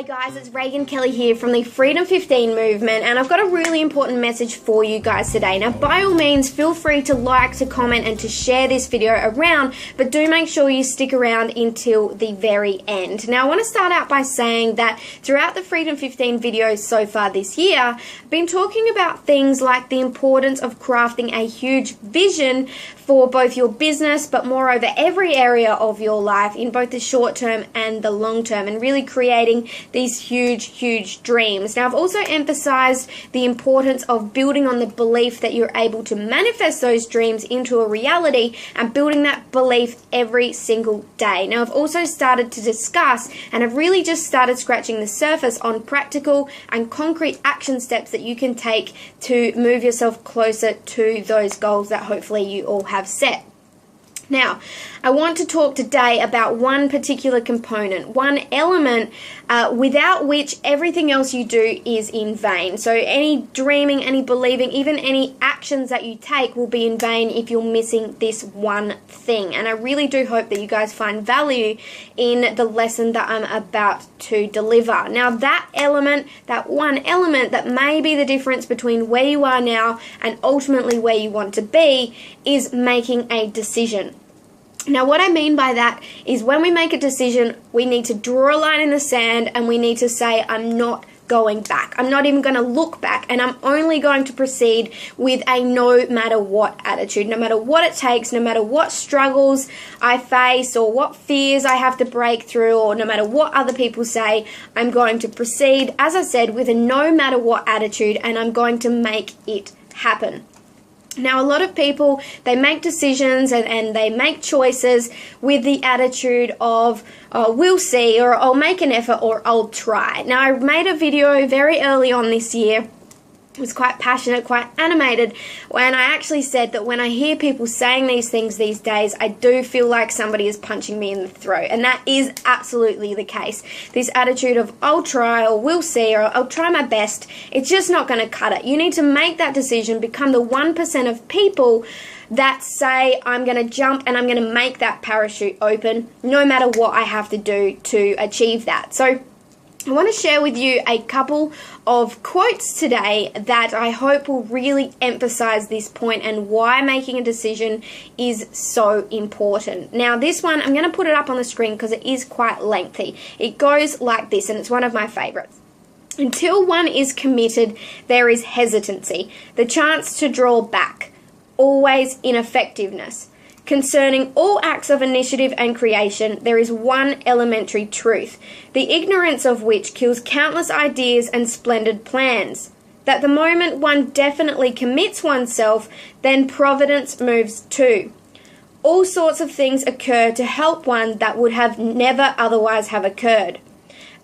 Hey guys, it's Raegan Kelly here from the Freedom 15 movement, and I've got a really important message for you guys today. Now, by all means, feel free to like, to comment, and to share this video around, but do make sure you stick around until the very end. Now, I want to start out by saying that throughout the Freedom 15 videos so far this year, I've been talking about things like the importance of crafting a huge vision for both your business, but moreover, every area of your life in both the short term and the long term, and really creating these huge dreams. Now, I've also emphasized the importance of building on the belief that you're able to manifest those dreams into a reality and building that belief every single day. Now, I've also started to discuss and have really just started scratching the surface on practical and concrete action steps that you can take to move yourself closer to those goals that hopefully you all have set. Now, I want to talk today about one particular component, one element without which everything else you do is in vain. So any dreaming, any believing, even any actions that you take will be in vain if you're missing this one thing. And I really do hope that you guys find value in the lesson that I'm about to deliver. Now, that element, that one element that may be the difference between where you are now and ultimately where you want to be, is making a decision. Now, what I mean by that is when we make a decision, we need to draw a line in the sand and we need to say, I'm not going back. I'm not even going to look back, and I'm only going to proceed with a no matter what attitude, no matter what it takes, no matter what struggles I face or what fears I have to break through, or no matter what other people say, I'm going to proceed, as I said, with a no matter what attitude, and I'm going to make it happen. Now, a lot of people, they make decisions and they make choices with the attitude of, oh, we'll see, or I'll make an effort, or I'll try. Now, I made a video very early on this year. It was quite passionate, quite animated, when I actually said that when I hear people saying these things these days, I do feel like somebody is punching me in the throat. And that is absolutely the case. This attitude of, I'll try, or we'll see, or I'll try my best, it's just not going to cut it. You need to make that decision, become the 1% of people that say, I'm going to jump and I'm going to make that parachute open, no matter what I have to do to achieve that. So I want to share with you a couple of quotes today that I hope will really emphasize this point and why making a decision is so important. Now, this one, I'm going to put it up on the screen because it is quite lengthy. It goes like this, and it's one of my favorites. Until one is committed, there is hesitancy, the chance to draw back, always ineffectiveness. Concerning all acts of initiative and creation, there is one elementary truth, the ignorance of which kills countless ideas and splendid plans. That the moment one definitely commits oneself, then providence moves too. All sorts of things occur to help one that would have never otherwise have occurred.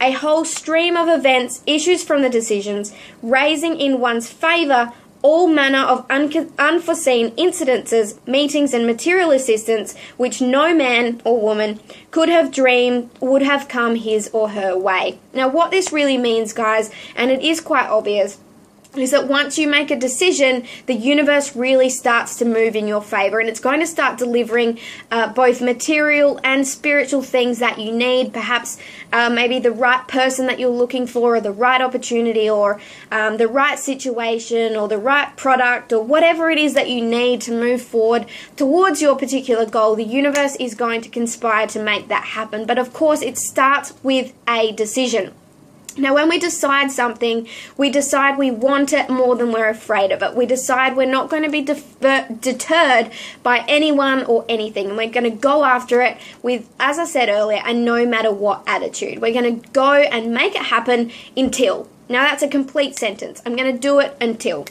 A whole stream of events issues from the decisions, raising in one's favor all manner of unforeseen incidences, meetings, and material assistance which no man or woman could have dreamed would have come his or her way. Now, what this really means, guys, and it is quite obvious, is that once you make a decision, the universe really starts to move in your favor, and it's going to start delivering both material and spiritual things that you need, perhaps maybe the right person that you're looking for, or the right opportunity, or the right situation, or the right product, or whatever it is that you need to move forward towards your particular goal. The universe is going to conspire to make that happen, but of course it starts with a decision. Now, when we decide something, we decide we want it more than we're afraid of it. We decide we're not going to be deterred by anyone or anything. And we're going to go after it with, as I said earlier, a no matter what attitude. We're going to go and make it happen until. Now, that's a complete sentence. I'm going to do it until.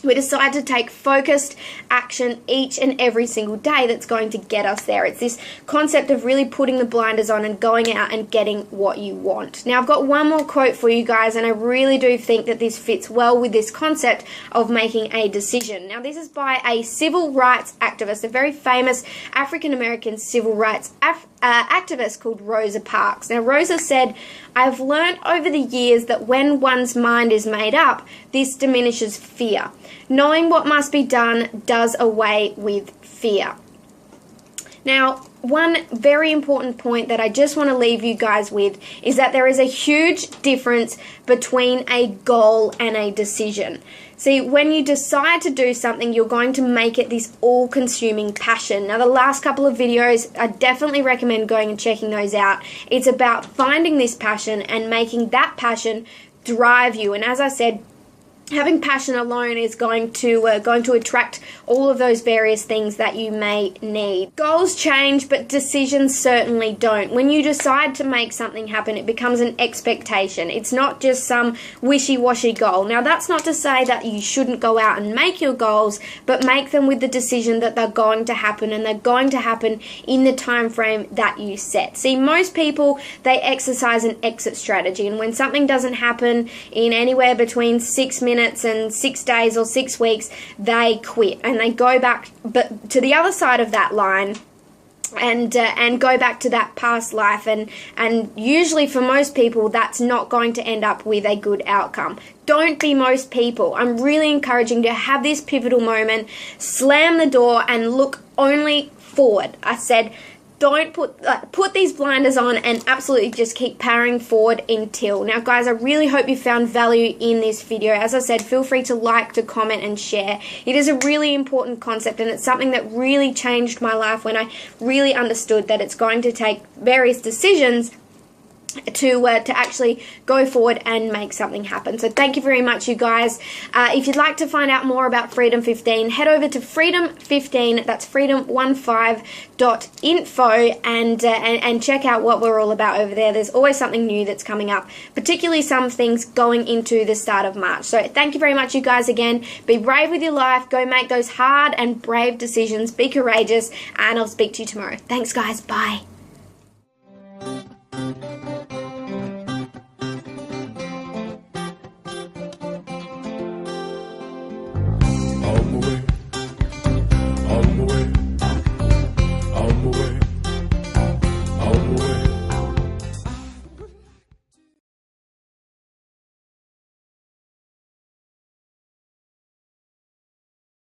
We decide to take focused action each and every single day that's going to get us there. It's this concept of really putting the blinders on and going out and getting what you want. Now, I've got one more quote for you guys, and I really do think that this fits well with this concept of making a decision. Now, this is by a civil rights activist, a very famous African-American civil rights activist called Rosa Parks. Now, Rosa said, I've learned over the years that when one's mind is made up, this diminishes fear. Knowing what must be done does away with fear. Now, one very important point that I just want to leave you guys with is that there is a huge difference between a goal and a decision. See, when you decide to do something, you're going to make it this all-consuming passion. Now, the last couple of videos, I definitely recommend going and checking those out. It's about finding this passion and making that passion drive you. And as I said, having passion alone is going to attract all of those various things that you may need. Goals change, but decisions certainly don't. When you decide to make something happen, it becomes an expectation. It's not just some wishy-washy goal. Now, that's not to say that you shouldn't go out and make your goals, but make them with the decision that they're going to happen, and they're going to happen in the time frame that you set. See, most people, they exercise an exit strategy, and when something doesn't happen in anywhere between 6 minutes and 6 days or 6 weeks, they quit and they go back but to the other side of that line and go back to that past life, and usually for most people that's not going to end up with a good outcome. Don't be most people. I'm really encouraging to have this pivotal moment, slam the door and look only forward. I said, don't put these blinders on and absolutely just keep powering forward until. Now, guys, I really hope you found value in this video. As I said, feel free to like, to comment, and share. It is a really important concept, and it's something that really changed my life when I really understood that it's going to take various decisions to actually go forward and make something happen. So thank you very much, you guys. If you'd like to find out more about Freedom 15, head over to Freedom 15, that's freedom15.info, and check out what we're all about over there. There's always something new that's coming up, particularly some things going into the start of March. So thank you very much, you guys. Again, be brave with your life, go make those hard and brave decisions, be courageous, and I'll speak to you tomorrow. Thanks, guys. Bye. All the way